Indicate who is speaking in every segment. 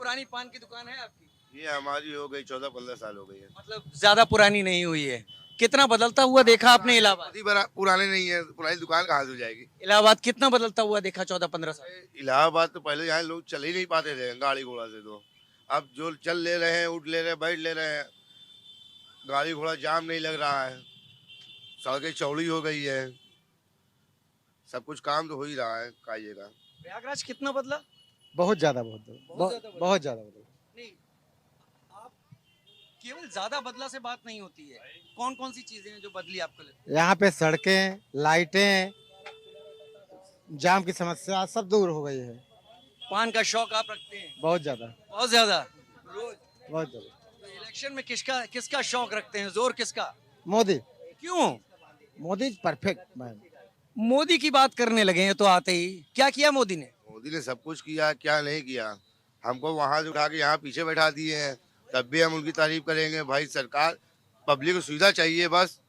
Speaker 1: पुरानी पान की दुकान है आपकी?
Speaker 2: ये हमारी हो गई 14-15 साल हो गई है।
Speaker 1: मतलब ज्यादा पुरानी नहीं हुई है। कितना बदलता हुआ देखा आपने इलाहाबाद?
Speaker 2: पुराने नहीं है, पुरानी दुकान कहाँ से हो जाएगी।
Speaker 1: इलाहाबाद कितना बदलता हुआ देखा 14-15 साल?
Speaker 2: इलाहाबाद तो पहले यहाँ लोग चल ही नहीं पाते थे गाड़ी घोड़ा से, तो अब जो चल ले रहे हैं, उठ ले रहे हैं, बैठ ले रहे हैं, गाड़ी घोड़ा जाम नहीं लग रहा है, सड़कें चौड़ी हो गई है, सब कुछ काम तो हो ही रहा है काइएगा।
Speaker 1: प्रयागराज कितना बदला?
Speaker 3: बहुत ज्यादा बहुत
Speaker 1: बहुत ज्यादा बदला।
Speaker 3: बहुत ज्यादा बदला।
Speaker 1: नहीं, आप केवल ज्यादा बदला से बात नहीं होती है। कौन कौन सी चीजें हैं जो बदली आपको लगती
Speaker 3: यहाँ पे सड़कें, लाइटें, जाम की समस्या सब दूर हो गई है।
Speaker 1: है? पान का शौक आप रखते हैं?
Speaker 3: बहुत ज्यादा
Speaker 1: बहुत ज्यादा। रोज?
Speaker 3: बहुत ज्यादा।
Speaker 1: तो इलेक्शन में किसका किसका शौक रखते हैं, जोर किसका?
Speaker 3: मोदी
Speaker 1: क्यों?
Speaker 3: Modi perfect man.
Speaker 1: मोदी की बात करने लगे हैं तो आते ही क्या किया मोदी ने?
Speaker 2: मोदी ने सब कुछ किया, क्या नहीं किया। हमको वहां से उठा के यहाँ पीछे बैठा दिए हैं, तब भी हम उनकी तारीफ करेंगे। भाई सरकार, पब्लिक को सुविधा चाहिए बस।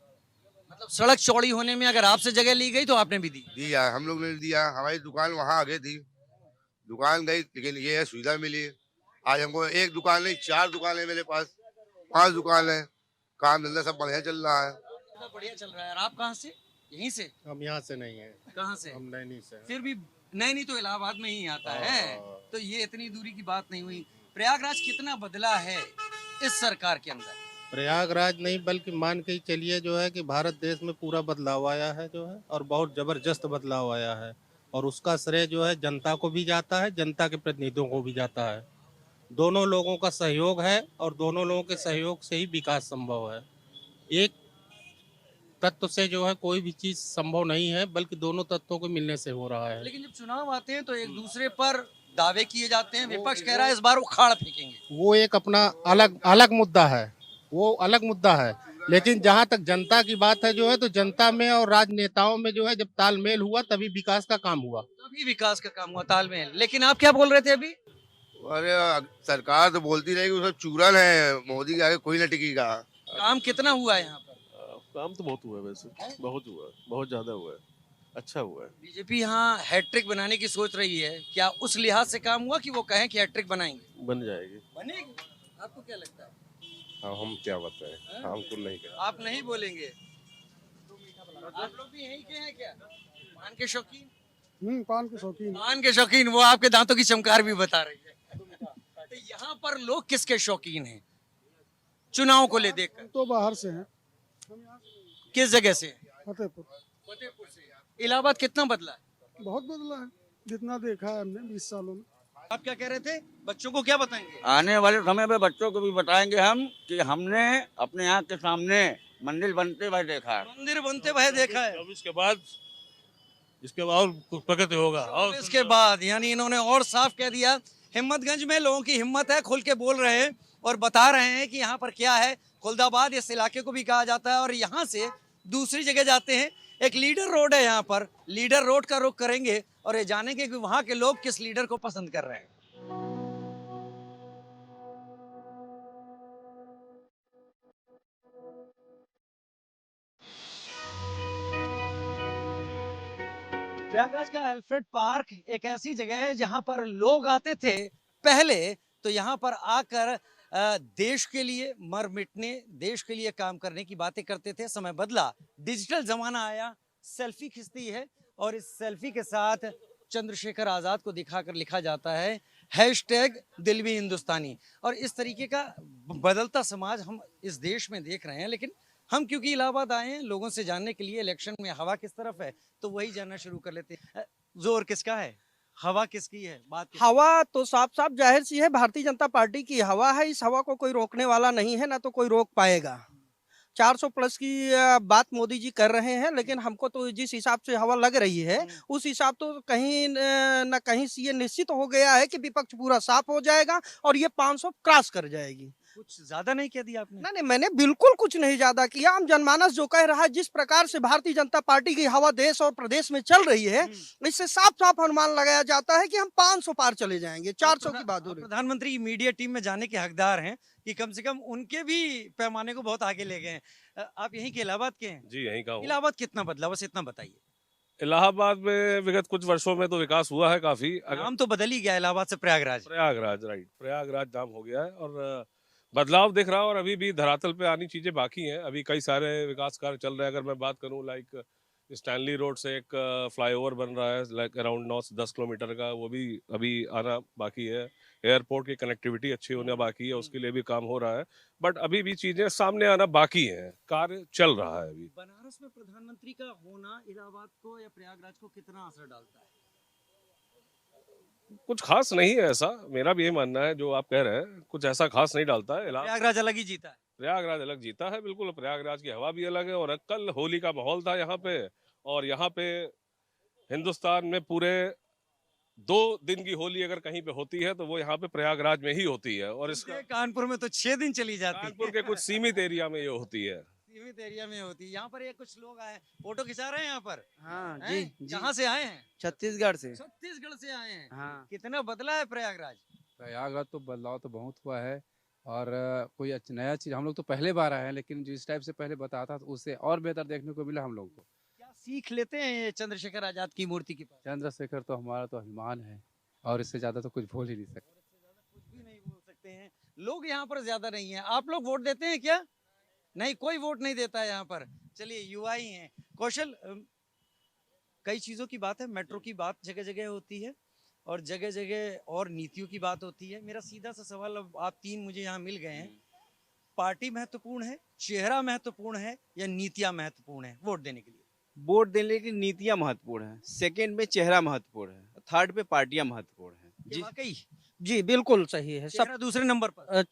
Speaker 1: मतलब सड़क चौड़ी होने में अगर आपसे जगह ली गई तो आपने भी दी।
Speaker 2: दिया, हम लोग ने दिया। हमारी दुकान वहाँ आगे थी, दुकान गई, लेकिन ये है सुविधा मिली। आज हमको एक दुकान नहीं, 4 दुकान है मेरे पास, 5 दुकान है, काम धंधा सब बढ़िया चल रहा है।
Speaker 1: इतना बढ़िया चल रहा है। और आप कहाँ से? यहीं से?
Speaker 3: हम यहाँ से नहीं है,
Speaker 1: कहाँ से?
Speaker 3: हम नैनी से।
Speaker 1: फिर भी नहीं तो इलाहाबाद में ही आता है, तो ये इतनी दूरी की बात नहीं हुई। प्रयागराज कितना बदला है इस सरकार के अंदर?
Speaker 4: प्रयागराज नहीं बल्कि मान के ही चलिए जो है कि भारत देश में पूरा बदलाव आया है जो है, और बहुत जबरदस्त बदलाव आया है, और उसका श्रेय जो है जनता को भी जाता है, जनता के प्रतिनिधियों को भी जाता है। दोनों लोगों का सहयोग है और दोनों लोगों के सहयोग से ही विकास संभव है। एक तत्व से जो है कोई भी चीज संभव नहीं है, बल्कि दोनों तत्वों के मिलने से हो रहा है।
Speaker 1: लेकिन जब चुनाव आते हैं तो एक दूसरे पर दावे किए जाते हैं। विपक्ष कह रहा है इस बार उखाड़ फेंकेंगे।
Speaker 4: वो एक अपना अलग अलग मुद्दा है, वो अलग मुद्दा है। लेकिन जहाँ तक जनता की बात है जो है, तो जनता में और राजनेताओं में जो है जब तालमेल हुआ तभी विकास का काम हुआ।
Speaker 1: तभी विकास का काम हुआ, तालमेल। लेकिन आप क्या बोल रहे थे अभी?
Speaker 2: अरे सरकार तो बोलती रहेगी, वो सब चूरन है, मोदी के आगे कोई न टिकेगा।
Speaker 1: काम कितना हुआ है यहाँ पर?
Speaker 5: काम तो बहुत हुआ है, वैसे बहुत हुआ है, बहुत ज्यादा हुआ है, अच्छा हुआ है।
Speaker 1: बीजेपी यहाँ हैट्रिक बनाने की सोच रही है, क्या उस लिहाज से काम हुआ कि वो कहें कि हैट्रिक बनाएंगे?
Speaker 5: बन जाएगी।
Speaker 1: बनेगी? आपको क्या लगता है?
Speaker 5: हम क्या बताएं, हमको नहीं कहते।
Speaker 1: आप नहीं बोलेंगे? आप लोग भी यहीं के हैं क्या? पान के शौकीन?
Speaker 3: पान के शौकीन।
Speaker 1: पान के शौकीन, वो आपके दांतों की चमकार भी बता रही है। तो यहाँ पर लोग किसके शौकीन हैं चुनाव को ले देखकर?
Speaker 3: तो बाहर से हैं,
Speaker 1: किस जगह से?
Speaker 3: फतेहपुर।
Speaker 1: फतेहपुर से। इलाहाबाद कितना बदला है?
Speaker 3: बहुत बदला है, जितना देखा है हमने 20 सालों में।
Speaker 1: आप क्या कह रहे थे? बच्चों को क्या बताएंगे?
Speaker 6: आने वाले समय में बच्चों को भी बताएंगे हम कि हमने अपने आँख के सामने मंदिर बनते हुए देखा है।
Speaker 1: मंदिर बनते हुए देखा है।
Speaker 5: अब इसके बाद और कुछ प्रगति होगा। और
Speaker 1: इसके बाद यानी इन्होंने और साफ कह दिया। हिम्मतगंज में लोगों की हिम्मत है, खुल के बोल रहे हैं और बता रहे हैं कि यहाँ पर क्या है। खुलदाबाद इस इलाके को भी कहा जाता है। और यहाँ से दूसरी जगह जाते हैं, एक लीडर रोड है यहाँ पर। लीडर रोड का रुख करेंगे और ये जानेंगे कि वहाँ के लोग किस लीडर को पसंद कर रहे हैं। प्रयागराज का अल्फ्रेड पार्क एक ऐसी जगह है जहां पर लोग आते थे पहले, तो यहाँ पर आकर देश के लिए मर मिटने, देश के लिए काम करने की बातें करते थे। समय बदला, डिजिटल जमाना आया, सेल्फी खिंचती है और इस सेल्फी के साथ चंद्रशेखर आजाद को दिखाकर लिखा जाता है हैशटैग दिल भी हिंदुस्तानी। और इस तरीके का बदलता समाज हम इस देश में देख रहे हैं। लेकिन हम क्योंकि इलाहाबाद आए हैं लोगों से जानने के लिए इलेक्शन में हवा किस तरफ है, तो वही जानना शुरू कर लेते हैं। जोर किसका है, हवा किसकी है? बात
Speaker 7: हवा तो साफ साफ जाहिर सी है, भारतीय जनता पार्टी की हवा है। इस हवा को कोई रोकने वाला नहीं है, ना तो कोई रोक पाएगा। 400 प्लस की बात मोदी जी कर रहे हैं, लेकिन हमको तो जिस हिसाब से हवा लग रही है उस हिसाब तो कहीं न कहीं से ये निश्चित हो गया है कि विपक्ष पूरा साफ हो जाएगा और ये 500 क्रॉस कर जाएगी।
Speaker 1: कुछ ज्यादा नहीं कह दिया आपने?
Speaker 7: नहीं, मैंने बिल्कुल कुछ नहीं ज्यादा किया। आम जनमानस जो कह रहा है, जिस प्रकार से भारतीय जनता पार्टी की हवा देश और प्रदेश में चल रही है, इससे साफ साफ अनुमान लगाया जाता है कि हम 500 पार चले जाएंगे। 400 की बात हो रही है।
Speaker 1: प्रधानमंत्री मीडिया टीम में जाने के हकदार हैं कि कम से कम उनके भी पैमाने को बहुत आगे ले गए हैं। आप यहीं के इलाहाबाद के हैं?
Speaker 5: जी यहीं का हूँ।
Speaker 1: इलाहाबाद कितना बदला, बस इतना बताइए।
Speaker 8: इलाहाबाद में विगत कुछ वर्षों में तो विकास हुआ है काफी। अगर
Speaker 1: नाम तो बदल ही गया इलाहाबाद से प्रयागराज।
Speaker 8: प्रयागराज, राइट, प्रयागराज नाम हो गया है और बदलाव दिख रहा है और अभी भी धरातल पे आनी चीजें बाकी हैं। अभी कई सारे विकास कार्य चल रहे हैं। अगर मैं बात करूं लाइक स्टैनली रोड से एक फ्लाईओवर बन रहा है लाइक अराउंड 9 से 10 किलोमीटर का, वो भी अभी आना बाकी है। एयरपोर्ट की कनेक्टिविटी अच्छी होना बाकी है, उसके लिए भी काम हो रहा है। बट अभी भी चीजें सामने आना बाकी है, कार्य चल रहा है अभी।
Speaker 1: बनारस में प्रधानमंत्री का होना इलाहाबाद को या प्रयागराज को कितना असर डालता है?
Speaker 8: कुछ खास नहीं है ऐसा, मेरा भी यही मानना है जो आप कह रहे हैं, कुछ ऐसा खास नहीं डालता है।
Speaker 1: प्रयागराज अलग ही जीता है।
Speaker 8: प्रयागराज अलग जीता है, बिल्कुल। प्रयागराज की हवा भी अलग है और कल होली का माहौल था यहाँ पे। और यहाँ पे हिंदुस्तान में पूरे 2 दिन की होली अगर कहीं पे होती है तो वो यहाँ पे प्रयागराज में ही होती है। और इसका
Speaker 1: कानपुर में तो 6 दिन चली जाती है।
Speaker 8: कानपुर के कुछ सीमित एरिया में ये होती है।
Speaker 1: सीमित एरिया में होती है। यहाँ पर ये कुछ लोग आए फोटो खिंचा रहे हैं यहाँ पर।
Speaker 9: हाँ
Speaker 1: हैं?
Speaker 9: जी
Speaker 1: कहाँ से आए हैं?
Speaker 9: छत्तीसगढ़ से।
Speaker 1: छत्तीसगढ़ से आए हैं।
Speaker 9: हाँ
Speaker 1: कितना बदला है प्रयागराज?
Speaker 10: प्रयागराज तो बदलाव तो बहुत हुआ है और कोई नया चीज़ हम लोग तो पहले बार आए हैं, लेकिन जिस टाइप से पहले बताता था उससे और बेहतर देखने को मिला हम लोग को।
Speaker 1: क्या सीख लेते हैं ये चंद्रशेखर आजाद की मूर्ति के पास?
Speaker 10: चंद्रशेखर तो हमारा तो अभिमान है और इससे ज़्यादा तो कुछ बोल ही नहीं सकते।
Speaker 1: कुछ भी नहीं बोल सकते हैं। लोग यहाँ पर ज्यादा नहीं है। आप लोग वोट देते हैं क्या? नहीं, कोई वोट नहीं देता है यहाँ पर। चलिए, युवा ही हैं। कौशल, कई चीजों की बात है। मेट्रो की बात जगह जगह होती है और जगह जगह और नीतियों की बात होती है। मेरा सीधा सा सवाल, अब आप तीन मुझे यहाँ मिल गए हैं, पार्टी महत्वपूर्ण है, चेहरा महत्वपूर्ण है या नीतियां महत्वपूर्ण है वोट देने के लिए?
Speaker 9: वोट देने की नीतियाँ महत्वपूर्ण है, सेकंड में चेहरा महत्वपूर्ण है, थर्ड पे पार्टियां महत्वपूर्ण है।
Speaker 1: जी, वाकई
Speaker 7: जी बिल्कुल सही है। सब
Speaker 1: चेहरा दूसरे नंबर पर।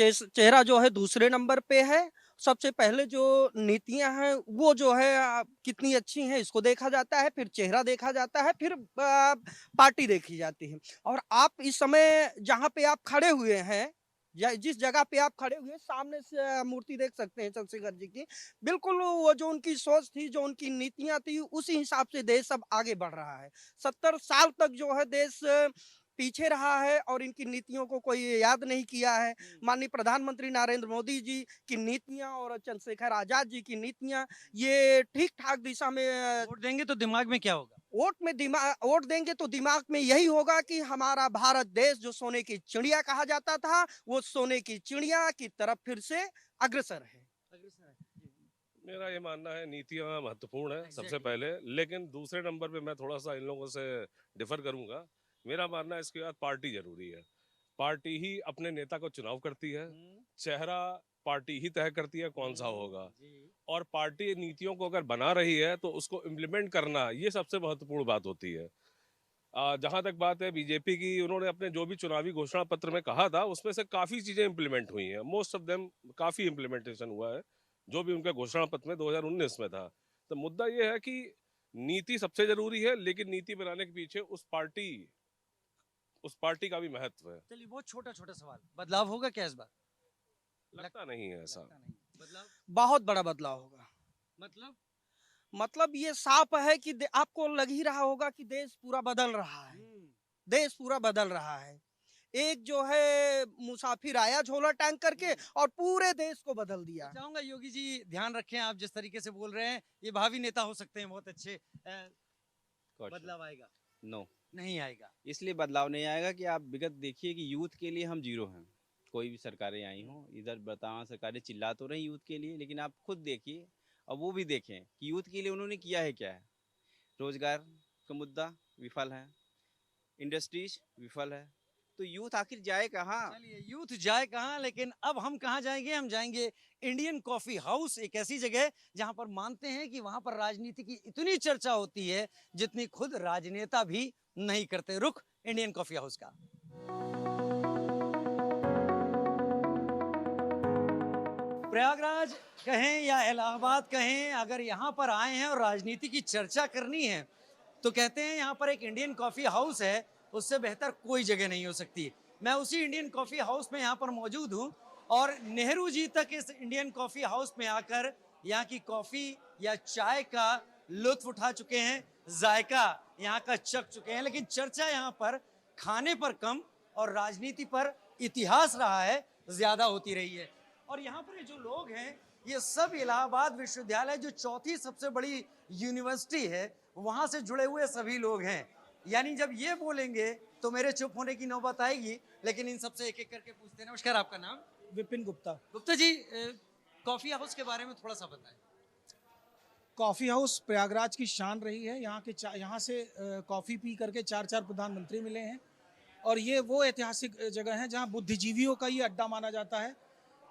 Speaker 7: चेहरा जो है दूसरे नंबर पे है। सबसे पहले जो नीतियां हैं वो जो है कितनी अच्छी हैं इसको देखा जाता है, फिर चेहरा देखा जाता है, फिर पार्टी देखी जाती है। और आप इस समय जहाँ पे आप खड़े हुए हैं या जिस जगह पे आप खड़े हुए हैं, सामने से मूर्ति देख सकते हैं चंद्रशेखर जी की। बिल्कुल वो जो उनकी सोच थी, जो उनकी नीतियां थी, उसी हिसाब से देश अब आगे बढ़ रहा है। 70 साल तक जो है देश पीछे रहा है और इनकी नीतियों को कोई याद नहीं किया है। माननीय प्रधानमंत्री नरेंद्र मोदी जी की नीतियां और चंद्रशेखर आजाद जी की नीतियां ये ठीक ठाक दिशा में
Speaker 1: वोट देंगे तो दिमाग में क्या होगा?
Speaker 7: वोट देंगे तो दिमाग में यही होगा कि हमारा भारत देश जो सोने की चिड़िया कहा जाता था, वो सोने की चिड़िया की तरफ फिर से अग्रसर है।
Speaker 8: मेरा ये मानना है नीतियां महत्वपूर्ण है सबसे पहले, लेकिन दूसरे नंबर पे मैं थोड़ा सा इन लोगों से डिफर करूंगा। मेरा मानना है इसके बाद पार्टी जरूरी है। पार्टी ही अपने नेता को चुनाव करती है, चेहरा पार्टी ही तय करती है कौन सा होगा, और पार्टी नीतियों को अगर बना रही है तो उसको इम्प्लीमेंट करना ये सबसे महत्वपूर्ण बात होती है। जहां तक बात है बीजेपी की, उन्होंने अपने जो भी चुनावी घोषणा पत्र में कहा था उसमें से काफी चीजें इम्प्लीमेंट हुई हैं। मोस्ट ऑफ देम काफी इम्प्लीमेंटेशन हुआ है जो भी उनके घोषणा पत्र में 2019 में था। तो मुद्दा ये है कि नीति सबसे जरूरी है, लेकिन नीति बनाने के पीछे उस पार्टी का भी महत्व है।
Speaker 1: चलिए, बहुत छोटा छोटा सवाल, बदलाव होगा क्या इस बार?
Speaker 8: लगता नहीं है ऐसा।
Speaker 1: बदलाव
Speaker 7: बहुत बड़ा बदलाव होगा।
Speaker 1: मतलब
Speaker 7: ये साफ है कि आपको लग ही रहा होगा कि देश पूरा बदल रहा है। देश पूरा बदल रहा है। एक जो है मुसाफिर आया झोला टांग करके और पूरे देश को बदल दिया।
Speaker 1: चाहूंगा योगी जी ध्यान रखें, आप जिस तरीके से बोल रहे हैं ये भावी नेता हो सकते हैं बहुत अच्छे। बदलाव आएगा?
Speaker 9: नो,
Speaker 1: नहीं आएगा।
Speaker 9: इसलिए बदलाव नहीं आएगा कि आप विगत देखिए कि यूथ के लिए हम जीरो हैं। कोई भी सरकारें आई हों, इधर बतावा सरकारें चिल्ला तो रही यूथ के लिए, लेकिन आप खुद देखिए और वो भी देखें कि यूथ के लिए उन्होंने किया है क्या है। रोजगार का मुद्दा विफल है, इंडस्ट्रीज विफल है, तो यूथ आखिर जाए कहाँ?
Speaker 1: चलिए, यूथ जाए कहाँ, लेकिन अब हम कहाँ जाएंगे? हम जाएंगे इंडियन कॉफी हाउस, एक ऐसी जगह जहां पर मानते हैं कि वहां पर राजनीति की इतनी चर्चा होती है जितनी खुद राजनेता भी नहीं करते। रुख इंडियन कॉफी हाउस का। प्रयागराज कहें या इलाहाबाद कहें, अगर यहाँ पर आए हैं और राजनीति की चर्चा करनी है तो कहते हैं यहाँ पर एक इंडियन कॉफी हाउस है, उससे बेहतर कोई जगह नहीं हो सकती। मैं उसी इंडियन कॉफी हाउस में यहाँ पर मौजूद हूँ और नेहरू जी तक इस इंडियन कॉफी हाउस में आकर यहाँ की कॉफी या चाय का लुत्फ उठा चुके हैं, जायका यहाँ का चख चुके हैं, लेकिन चर्चा यहाँ पर खाने पर कम और राजनीति पर इतिहास रहा है ज्यादा होती रही है। और यहाँ पर जो लोग हैं ये सब इलाहाबाद विश्वविद्यालय, जो चौथी सबसे बड़ी यूनिवर्सिटी है, वहां से जुड़े हुए सभी लोग हैं। यानी जब ये बोलेंगे तो मेरे चुप होने की नौबत आएगी, लेकिन इन सबसे एक एक करके पूछते हैं। नमस्कार, आपका नाम?
Speaker 11: विपिन गुप्ता।
Speaker 1: गुप्ता जी, कॉफी हाउस के बारे में थोड़ा सा बताएं।
Speaker 11: कॉफ़ी हाउस प्रयागराज की शान रही है। यहाँ से कॉफ़ी पी करके 4 प्रधानमंत्री मिले हैं और ये वो ऐतिहासिक जगह है जहाँ बुद्धिजीवियों का ये अड्डा माना जाता है,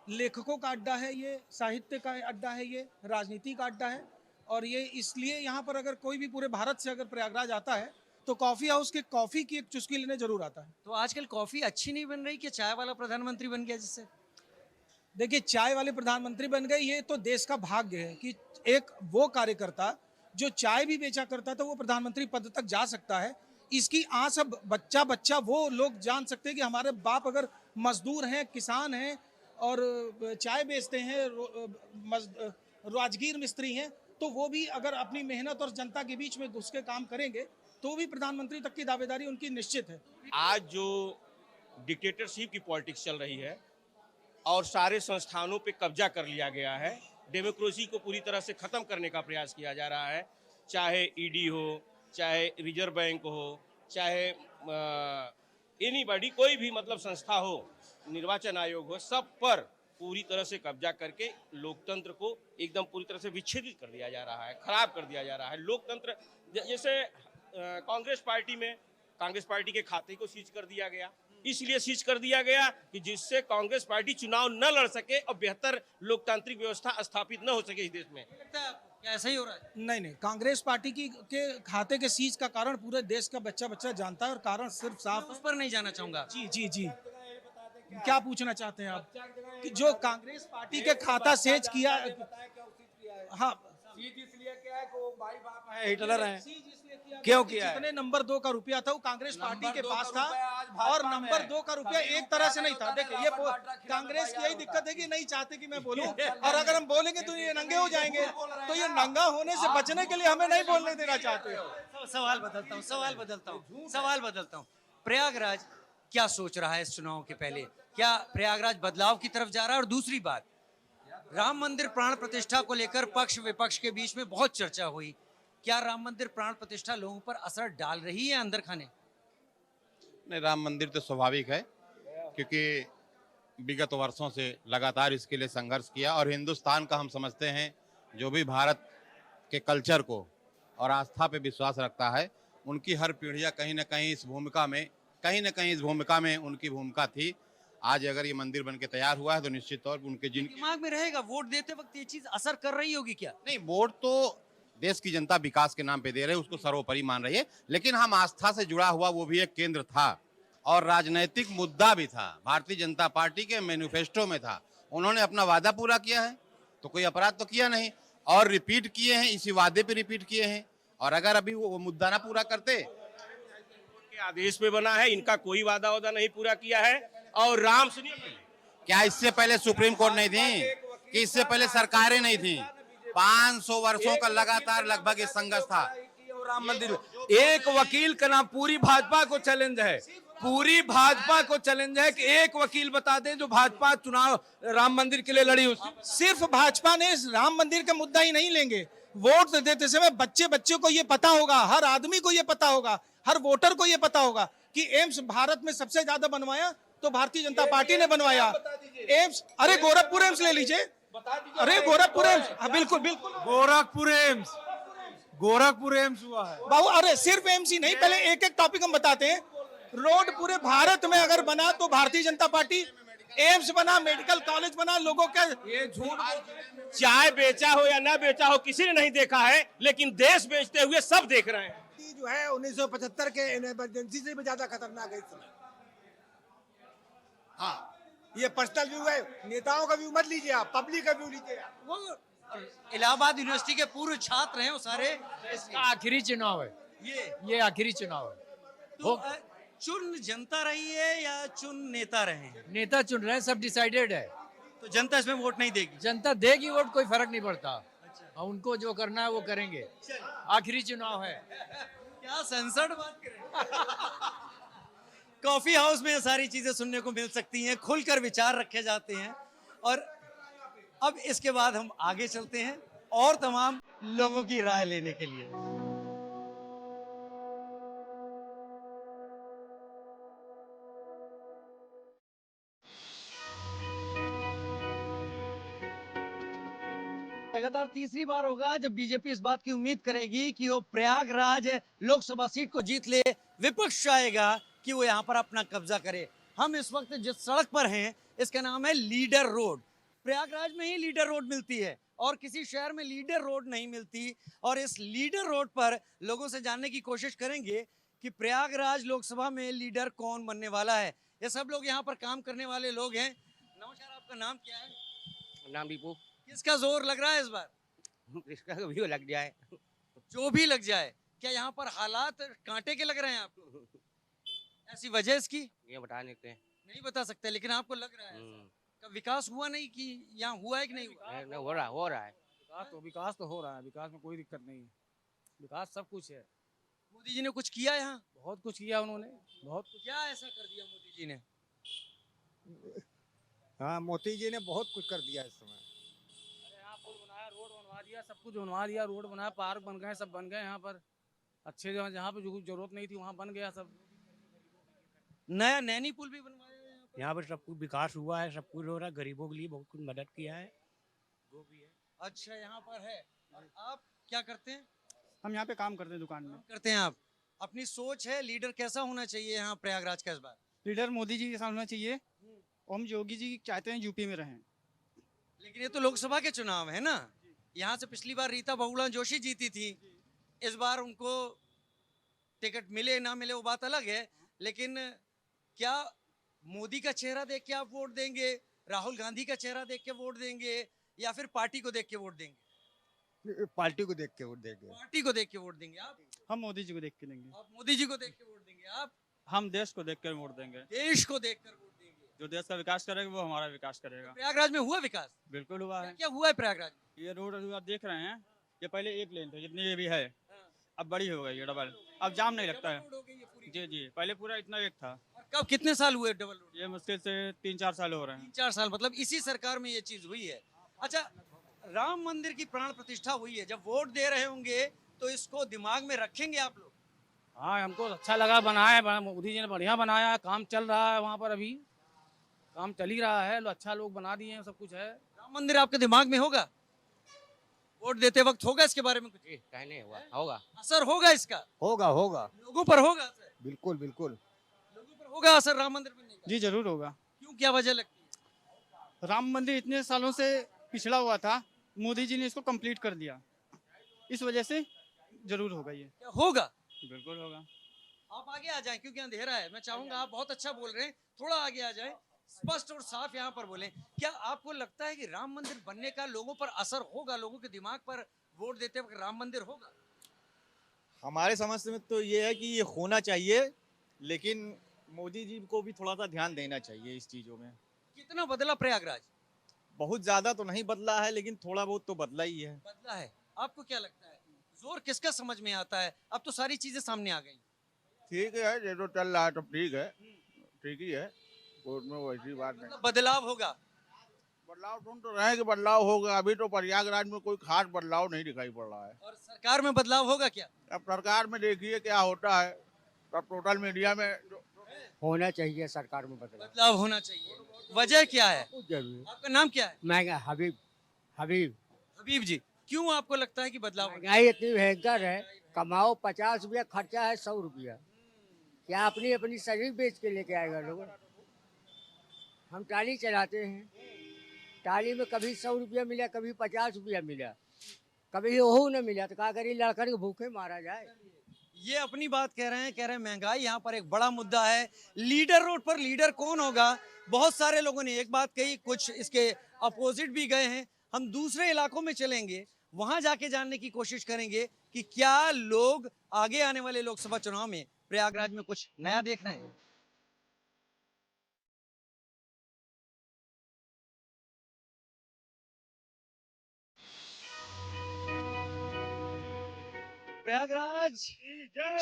Speaker 11: लेखकों का अड्डा है, ये साहित्य का अड्डा है, ये राजनीति का अड्डा है। और ये इसलिए यहाँ पर अगर कोई भी पूरे भारत से अगर प्रयागराज आता है तो कॉफ़ी हाउस के कॉफ़ी की एक चुस्की लेने जरूर आता है।
Speaker 1: तो आजकल कॉफी अच्छी नहीं बन रही कि चाय वाला प्रधानमंत्री बन गया जिससे?
Speaker 11: देखिए, चाय वाले प्रधानमंत्री बन गए, ये तो देश का भाग्य है कि एक वो कार्यकर्ता जो चाय भी बेचा करता था वो प्रधानमंत्री पद तक जा सकता है। इसकी आस अब बच्चा बच्चा वो लोग जान सकते हैं कि हमारे बाप अगर मजदूर हैं, किसान हैं और चाय बेचते हैं, राजगीर मिस्त्री हैं, तो वो भी अगर अपनी मेहनत और जनता के बीच में घुस के काम करेंगे तो भी प्रधानमंत्री तक की दावेदारी उनकी निश्चित है।
Speaker 12: आज जो डिक्टेटरशिप की पॉलिटिक्स चल रही है और सारे संस्थानों पे कब्जा कर लिया गया है, डेमोक्रेसी को पूरी तरह से ख़त्म करने का प्रयास किया जा रहा है, चाहे ईडी हो, चाहे रिजर्व बैंक हो, चाहे एनीबॉडी, कोई भी मतलब संस्था हो, निर्वाचन आयोग हो, सब पर पूरी तरह से कब्जा करके लोकतंत्र को एकदम पूरी तरह से विच्छेदित कर दिया जा रहा है, खराब कर दिया जा रहा है। लोकतंत्र जैसे कांग्रेस पार्टी में कांग्रेस पार्टी के खाते को सीज कर दिया गया, इसलिए सीज कर दिया गया कि जिससे कांग्रेस पार्टी चुनाव न लड़ सके और बेहतर लोकतांत्रिक व्यवस्था स्थापित न हो सके इस देश में।
Speaker 1: क्या ऐसा ही हो रहा है?
Speaker 11: नहीं, कांग्रेस पार्टी के खाते के सीज का कारण पूरे देश का बच्चा बच्चा जानता है और कारण सिर्फ साफ।
Speaker 1: उस पर नहीं जाना चाहूंगा।
Speaker 11: जी क्या पूछना चाहते हैं आप? कि जो कांग्रेस पार्टी के खाता सेज किया, हाँ,
Speaker 13: इसलिए क्या है कि वो भाई बाप है, हिटलर है, क्यों किया है?
Speaker 11: जितने नंबर 2 का रुपया था वो कांग्रेस पार्टी के पास था और नंबर 2 का रुपया एक तरह से नहीं था। देखिए, ये कांग्रेस की यही दिक्कत है कि नहीं चाहते कि मैं बोलूं, और अगर हम बोलेंगे तो ये नंगे हो जाएंगे, तो ये नंगा होने से बचने के लिए हमें नहीं बोलने देना चाहते।
Speaker 1: सवाल बदलता हूँ। प्रयागराज क्या सोच रहा है इस चुनाव के पहले? क्या प्रयागराज बदलाव की तरफ जा रहा है? और दूसरी बात, राम मंदिर प्राण प्रतिष्ठा को लेकर पक्ष विपक्ष के बीच में बहुत चर्चा हुई। क्या राम मंदिर प्राण प्रतिष्ठा लोगों पर असर डाल रही है अंदर खाने?
Speaker 14: नहीं, राम मंदिर तो स्वाभाविक है, क्योंकि विगत वर्षों से लगातार इसके लिए संघर्ष किया और हिंदुस्तान का हम समझते हैं जो भी भारत के कल्चर को और आस्था पे विश्वास रखता है, उनकी हर पीढ़ियां कहीं ना कहीं इस भूमिका में उनकी भूमिका थी। आज अगर ये मंदिर बन के तैयार हुआ है तो निश्चित तौर पर उनके
Speaker 1: दिमाग में रहेगा। वोट देते वक्त ये चीज असर कर रही होगी क्या?
Speaker 14: नहीं, वोट तो देश की जनता विकास के नाम पे दे रहे है, उसको सर्वोपरि मान रही है, लेकिन हम आस्था से जुड़ा हुआ वो भी एक केंद्र था और राजनैतिक मुद्दा भी था। भारतीय जनता पार्टी के मैनिफेस्टो में था, उन्होंने अपना वादा पूरा किया है, तो कोई अपराध तो किया नहीं, और रिपीट किए हैं, इसी वादे पे रिपीट किए हैं। और अगर अभी वो मुद्दा ना पूरा करते,
Speaker 12: आदेश पे बना है, इनका कोई वादा नहीं पूरा किया है। और राम, सुनिए,
Speaker 14: क्या इससे पहले सुप्रीम कोर्ट नहीं थी? कि इससे पहले सरकारें नहीं थी? 500 वर्षों का लगातार लगभग ये संघर्ष था।
Speaker 13: राम मंदिर, एक वकील का नाम, पूरी भाजपा को चैलेंज है, पूरी भाजपा को चैलेंज है कि एक वकील बता दें जो भाजपा चुनाव राम मंदिर के लिए लड़ी।
Speaker 11: सिर्फ भाजपा ने राम मंदिर का मुद्दा ही नहीं लेंगे, वोट देते समय बच्चे को ये पता होगा, हर आदमी को ये पता होगा, हर वोटर को ये पता होगा कि एम्स भारत में सबसे ज्यादा बनवाया तो भारतीय जनता पार्टी ने बनवाया। एम्स, अरे गोरखपुर एम्स ले लीजिए, अरे गोरखपुर एम्स, बिल्कुल
Speaker 13: गोरखपुर एम्स हुआ है
Speaker 11: बाबू। अरे सिर्फ एम्स ही नहीं, पहले एक एक टॉपिक हम बताते हैं। रोड पूरे भारत में अगर बना तो भारतीय जनता पार्टी, एम्स बना, मेडिकल कॉलेज बना, लोगों का
Speaker 12: ये झूठ, चाय बेचा हो या ना बेचा हो किसी ने नहीं देखा है, लेकिन देश बेचते हुए सब देख रहे हैं।
Speaker 13: जो है 1975 के इमरजेंसी से भी ज्यादा खतरनाक है इस समय। हाँ, ये पर्सनल व्यू है, नेताओं का व्यू मत लीजिए आप, पब्लिक का व्यू लीजिए आप।
Speaker 1: वो इलाहाबाद यूनिवर्सिटी के पूर्व छात्र हैं वो सारे।
Speaker 15: आखिरी चुनाव है ये आखिरी चुनाव है।
Speaker 1: तो चुन जनता रही है या चुन नेता रहे हैं?
Speaker 15: नेता चुन रहे हैं, सब डिसाइडेड है।
Speaker 1: तो जनता इसमें वोट नहीं देगी?
Speaker 15: जनता देगी वोट, कोई फर्क नहीं पड़ता। अच्छा। उनको जो करना है वो करेंगे। आखिरी चुनाव है।
Speaker 1: क्या संसद बात करें। कॉफी हाउस में ये सारी चीजें सुनने को मिल सकती हैं, खुलकर विचार रखे जाते हैं। और अब इसके बाद हम आगे चलते हैं और तमाम लोगों की राय लेने के लिए। लगातार तीसरी बार होगा जब बीजेपी इस बात की उम्मीद करेगी कि वो प्रयागराज लोकसभा सीट को जीत ले। विपक्ष चाहेगा कि वो यहाँ पर अपना कब्जा करे। हम इस वक्त जिस सड़क पर हैं इसका नाम है लीडर रोड। प्रयागराज में ही लीडर रोड मिलती है और किसी शहर में लीडर रोड नहीं मिलती। और इस लीडर रोड पर लोगों से जानने की कोशिश करेंगे कि प्रयागराज लोकसभा में लीडर कौन बनने वाला है। ये सब लोग यहाँ पर काम करने वाले लोग हैं। नमस्कार, आपका नाम क्या है?
Speaker 16: नाम दीपू।
Speaker 1: किसका जोर लग रहा है इस बार?
Speaker 16: इसका भी लग जाए,
Speaker 1: जो भी लग जाए। क्या यहाँ पर हालात कांटे के लग रहे हैं आपको? ऐसी वजह इसकी
Speaker 16: ये बता नहीं सकते।
Speaker 1: नहीं बता सकते, लेकिन आपको लग रहा है ऐसा। कब विकास हुआ नहीं कि यहाँ हुआ है कि नहीं हुआ?
Speaker 16: हो रहा है।
Speaker 10: विकास तो हो रहा है, विकास में कोई दिक्कत नहीं है, विकास सब कुछ है।
Speaker 1: मोदी जी ने कुछ किया यहाँ?
Speaker 10: बहुत कुछ किया उन्होंने, बहुत कुछ।
Speaker 1: क्या ऐसा कर दिया मोदी जी ने?
Speaker 3: हाँ, मोदी जी ने बहुत कुछ कर दिया इस समय।
Speaker 10: यहाँ पुल बनाया, रोड बनवा दिया, सब कुछ बनवा दिया, रोड बनाया, पार्क बन गए, सब बन गए यहाँ पर अच्छे। जहाँ पे जो जरूरत नहीं थी वहाँ बन गया सब।
Speaker 1: नया नैनी पुल भी बनवाया
Speaker 16: यहाँ पर सब कुछ विकास हुआ है, सब कुछ हो रहा है, गरीबों के लिए बहुत कुछ मदद किया है, वो भी है।
Speaker 1: अच्छा, यहाँ पर है। और आप क्या करते हैं?
Speaker 10: हम यहाँ पे काम करते हैं, दुकान में
Speaker 1: करते हैं। आप अपनी सोच है लीडर कैसा होना चाहिए यहाँ प्रयागराज का इस बार?
Speaker 10: लीडर मोदी जी के साथ होना चाहिए और हम योगी जी चाहते हैं यूपी में रहें।
Speaker 1: लेकिन ये तो लोकसभा के चुनाव है ना। यहाँ से पिछली बार रीता बहुगुणा जोशी जीती थी, इस बार उनको टिकट मिले ना मिले वो बात अलग है। लेकिन क्या मोदी का चेहरा देख के आप वोट देंगे, राहुल गांधी का चेहरा देख के वोट देंगे, या फिर पार्टी को देख के वोट देंगे?
Speaker 3: पार्टी को देख के वोट देंगे।
Speaker 1: पार्टी को देख के वोट देंगे आप?
Speaker 10: हम मोदी जी को देख के देंगे।
Speaker 1: आप मोदी जी को देख के वोट देंगे? आप?
Speaker 10: हम देश को देख कर वोट देंगे।
Speaker 1: देश को देख कर वोट देंगे।
Speaker 10: जो देश का विकास करेगा वो हमारा विकास करेगा।
Speaker 1: प्रयागराज में हुआ विकास?
Speaker 10: बिल्कुल हुआ है।
Speaker 1: क्या हुआ है प्रयागराज में?
Speaker 10: ये रोड आप देख रहे हैं, ये पहले एक लेन थी जितनी ये भी है, अब बड़ी हो गई है, डबल। अब जाम नहीं लगता है। जी जी, पहले पूरा इतना एक था।
Speaker 1: कब कितने साल हुए डबल रोड?
Speaker 10: ये मुश्किल से 3-4 साल हो रहे हैं।
Speaker 1: 3-4 साल, मतलब इसी सरकार में ये चीज हुई है। अच्छा, राम मंदिर की प्राण प्रतिष्ठा हुई है, जब वोट दे रहे होंगे तो इसको दिमाग में रखेंगे आप लोग?
Speaker 10: हाँ, हमको अच्छा लगा, बनाया मोदी जी ने, बढ़िया बनाया, काम चल रहा है वहाँ पर, अभी काम चल ही रहा है, अच्छा लोग बना दिए हैं, सब कुछ है।
Speaker 1: राम मंदिर आपके दिमाग में होगा? वोट देते वक्त होगा इसके बारे में कुछ?
Speaker 16: कहने हुआ होगा,
Speaker 1: असर होगा इसका?
Speaker 3: होगा होगा,
Speaker 1: लोगों पर होगा असर?
Speaker 3: बिल्कुल बिल्कुल
Speaker 1: लोगों पर होगा असर राम मंदिर बनने का?
Speaker 10: जी जरूर होगा।
Speaker 1: क्यों, क्या वजह लगती है?
Speaker 10: राम मंदिर इतने सालों से पिछड़ा हुआ था, मोदी जी ने इसको कंप्लीट कर दिया, इस वजह से जरूर होगा ये।
Speaker 1: क्या होगा?
Speaker 10: बिल्कुल होगा।
Speaker 1: आप आगे आ जाएं क्योंकि अंधेरा है। मैं चाहूंगा, आप बहुत अच्छा बोल रहे हैं, थोड़ा आगे आ जाएं, स्पष्ट और साफ यहाँ पर बोलें। क्या आपको लगता है कि राम मंदिर बनने का लोगों पर असर होगा? लोगों के दिमाग पर वोट देते वक्त राम मंदिर होगा?
Speaker 17: हमारे समझ में तो ये है कि ये होना चाहिए, लेकिन मोदी जी को भी थोड़ा सा ध्यान देना चाहिए इस चीजों में।
Speaker 1: कितना बदला प्रयागराज?
Speaker 17: बहुत ज्यादा तो नहीं बदला है, लेकिन थोड़ा बहुत तो बदला ही है।
Speaker 1: बदला है। आपको क्या लगता है, जोर किसका समझ में आता है? अब तो सारी चीजें सामने आ गई।
Speaker 2: ठीक है, ये तो चल रहा है तो ठीक है, ठीक ही है, कोर्ट में वैसी बात नहीं।
Speaker 1: बदलाव होगा?
Speaker 2: बदलाव सुन तो रहे हैं कि बदलाव होगा, अभी तो प्रयागराज में कोई खास बदलाव नहीं दिखाई पड़ रहा है।
Speaker 1: और सरकार में बदलाव होगा क्या?
Speaker 2: अब सरकार में देखिए क्या होता है, अब टोटल मीडिया में
Speaker 18: होना चाहिए, सरकार में
Speaker 1: बदलाव होना चाहिए। वजह क्या है?
Speaker 18: जरूर।
Speaker 1: आपका नाम क्या है?
Speaker 18: मैं हबीब हबीब
Speaker 1: हबीब जी, क्यों आपको लगता है कि बदलाव?
Speaker 18: महंगाई इतनी भयंकर है, कमाओ 50 रुपया, खर्चा है 100 रुपया, क्या अपनी अपनी शरीर बेच के लेके आएगा लोग? हम टाली चलाते हैं, टाली में कभी 100 रुपया मिला, कभी 50 रुपया मिला, कभी ओहू न मिला, तो क्या करिए, लड़कर के भूखे मारा जाए।
Speaker 1: ये अपनी बात कह रहे हैं महंगाई यहाँ पर एक बड़ा मुद्दा है। लीडर रोड पर लीडर कौन होगा? बहुत सारे लोगों ने एक बात कही, कुछ इसके अपोजिट भी गए हैं। हम दूसरे इलाकों में चलेंगे, वहां जाके जानने की कोशिश करेंगे कि क्या लोग आगे आने वाले लोकसभा चुनाव में प्रयागराज में कुछ नया देख रहे हैं। प्रयागराज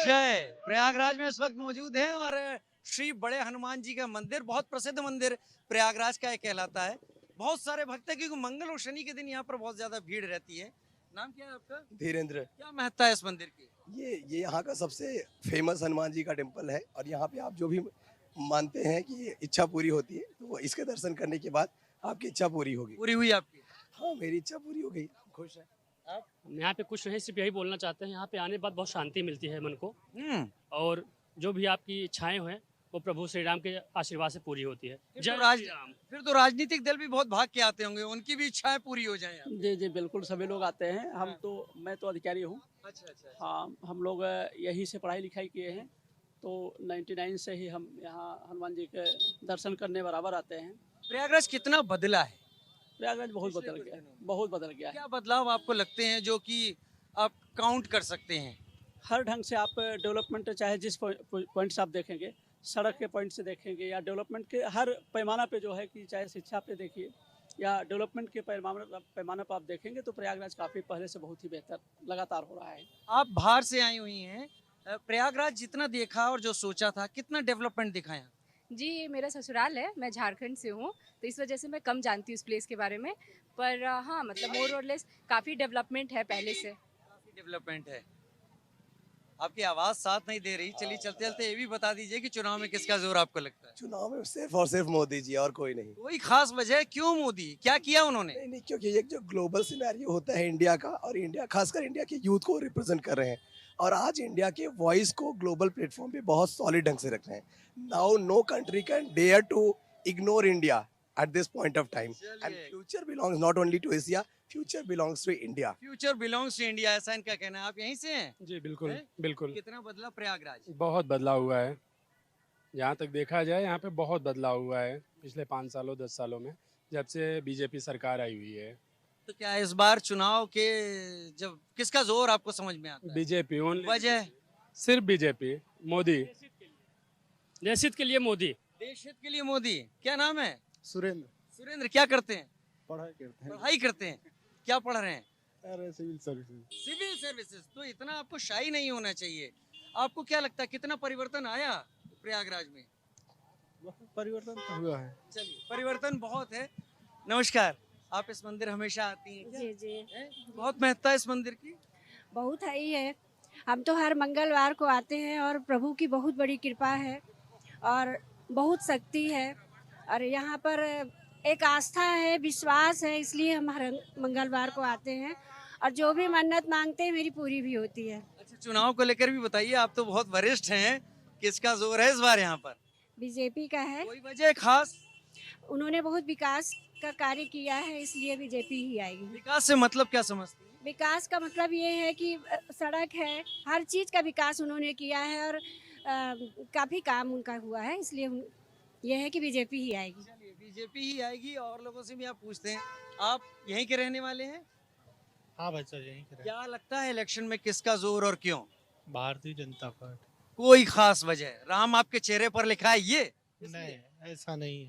Speaker 1: जय। प्रयागराज में इस वक्त मौजूद है और श्री बड़े हनुमान जी का मंदिर, बहुत प्रसिद्ध मंदिर प्रयागराज का कहलाता है। बहुत सारे भक्त हैं क्योंकि मंगल और शनि के दिन यहाँ पर बहुत ज्यादा भीड़ रहती है। नाम क्या है आपका?
Speaker 19: धीरेन्द्र।
Speaker 1: क्या महत्ता है इस मंदिर की?
Speaker 19: ये यहाँ का सबसे फेमस हनुमान जी का टेम्पल है और यहाँ पे आप जो भी मानते हैं कि इच्छा पूरी होती है, तो इसके दर्शन करने के बाद आपकी इच्छा पूरी होगी।
Speaker 1: पूरी हुई आपकी?
Speaker 19: हाँ मेरी इच्छा पूरी हो गई, खुश है।
Speaker 20: हम यहाँ पे कुछ नहीं, सिर्फ यही बोलना चाहते हैं, यहाँ पे आने के बाद बहुत शांति मिलती है मन को, और जो भी आपकी इच्छाएं हैं वो प्रभु श्री राम के आशीर्वाद से पूरी होती है।
Speaker 1: फिर तो राजनीतिक दल भी बहुत भाग के आते होंगे, उनकी भी इच्छाएं पूरी हो जाएं।
Speaker 21: जी जी बिल्कुल, सभी लोग आते हैं। हम तो, मैं तो अधिकारी हूँ।
Speaker 1: अच्छा।
Speaker 21: हाँ, हम लोग यहीं से पढ़ाई लिखाई किए हैं, तो 99 से ही हम यहाँ हनुमान जी के दर्शन करने बराबर आते हैं।
Speaker 1: प्रयागराज कितना बदला है?
Speaker 21: प्रयागराज बहुत बदल गया, बहुत बदल गया है।
Speaker 1: क्या बदलाव आपको लगते हैं जो कि आप काउंट कर सकते हैं?
Speaker 21: हर ढंग से आप डेवलपमेंट, चाहे जिस पॉइंट से आप देखेंगे, सड़क के पॉइंट से देखेंगे या डेवलपमेंट के हर पैमाना पे जो है कि चाहे शिक्षा पे देखिए या डेवलपमेंट के पैमाने पर आप देखेंगे तो प्रयागराज काफ़ी पहले से बहुत ही बेहतर लगातार हो रहा है।
Speaker 1: आप बाहर से आई हुई हैं, प्रयागराज जितना देखा और जो सोचा था, कितना डेवलपमेंट दिखा यहाँ?
Speaker 22: जी, ये मेरा ससुराल है, मैं झारखंड से हूँ, तो इस वजह से मैं कम जानती हूँ इस प्लेस के बारे में, पर हाँ मतलब मोर और लेस काफ़ी डेवलपमेंट है पहले से।
Speaker 1: काफी डेवलपमेंट है। आपकी आवाज साथ नहीं दे रही, चलिए चलते चलते ये भी बता दीजिए कि चुनाव में किसका जोर आपको लगता है?
Speaker 19: चुनाव में सिर्फ और सिर्फ मोदी जी, और कोई नहीं।
Speaker 1: कोई खास वजह? क्यों मोदी? क्या किया उन्होंने?
Speaker 19: नहीं, क्योंकि एक जो ग्लोबल सिनेरियो होता है इंडिया का, और इंडिया खासकर इंडिया के यूथ को रिप्रेजेंट कर रहे हैं, और आज इंडिया के वॉइस को ग्लोबल प्लेटफॉर्म पे बहुत सॉलिड ढंग से रख रहे हैं। Now no country can dare to ignore India at this point of time, and future belongs not only to Asia, future belongs to India.
Speaker 1: Future belongs to India, ऐसा इनका कहना है। आप यहीं से हैं?
Speaker 10: जी बिल्कुल बिल्कुल।
Speaker 1: कितना बदला प्रयागराज?
Speaker 10: बहुत बदलाव हुआ है, जहाँ तक देखा जाए यहाँ पे बहुत बदलाव हुआ है पिछले 5 सालों 10 सालों में, जब से बीजेपी सरकार आई हुई है।
Speaker 1: तो क्या इस बार चुनाव के जब किसका जोर आपको समझ में आता है?
Speaker 10: बीजेपी।
Speaker 1: वजह?
Speaker 10: सिर्फ बीजेपी, मोदी।
Speaker 20: देश हित के लिए मोदी।
Speaker 1: देश हित के लिए मोदी। क्या नाम है?
Speaker 5: सुरेंद्र।
Speaker 1: क्या करते हैं?
Speaker 5: पढ़ाई करते हैं।
Speaker 1: पढ़ाई करते हैं। क्या पढ़ रहे हैं?
Speaker 5: अरे सिविल सर्विसेज।
Speaker 1: Civil services. तो इतना आपको शाई नहीं होना चाहिए। आपको क्या लगता है कितना परिवर्तन आया प्रयागराज में?
Speaker 5: परिवर्तन तो हुआ है।
Speaker 1: चलिए, परिवर्तन बहुत है। नमस्कार, आप इस मंदिर हमेशा आती हैं क्या?
Speaker 23: जी जी।
Speaker 1: बहुत महत्ता है इस मंदिर की?
Speaker 23: बहुत है ही है, हम तो हर मंगलवार को आते हैं और प्रभु की बहुत बड़ी कृपा है और बहुत शक्ति है, और यहाँ पर एक आस्था है, विश्वास है, इसलिए हम हर मंगलवार को आते हैं और जो भी मन्नत मांगते हैं मेरी पूरी भी होती है।
Speaker 1: अच्छा, चुनाव को लेकर भी बताइए, आप तो बहुत वरिष्ठ हैं, किसका जोर है इस बार यहाँ पर?
Speaker 23: बीजेपी का है।
Speaker 1: कोई वजह खास?
Speaker 23: उन्होंने बहुत विकास का कार्य किया है, इसलिए बीजेपी ही आएगी।
Speaker 1: विकास से मतलब क्या समझते हैं?
Speaker 23: विकास का मतलब ये है कि सड़क है, हर चीज़ का विकास उन्होंने किया है और काफ़ी काम उनका हुआ है, इसलिए ये है कि बीजेपी ही आएगी।
Speaker 1: चलिए, बीजेपी ही आएगी। और लोगों से भी आप पूछते हैं, आप यहीं के रहने वाले हैं?
Speaker 24: हाँ बच्चा, यहीं के।
Speaker 1: क्या लगता है इलेक्शन में किसका जोर और क्यों?
Speaker 24: भारतीय जनता पार्टी।
Speaker 1: कोई खास वजह? राम आपके चेहरे पर लिखा है ये?
Speaker 24: नहीं, ऐसा नहीं है।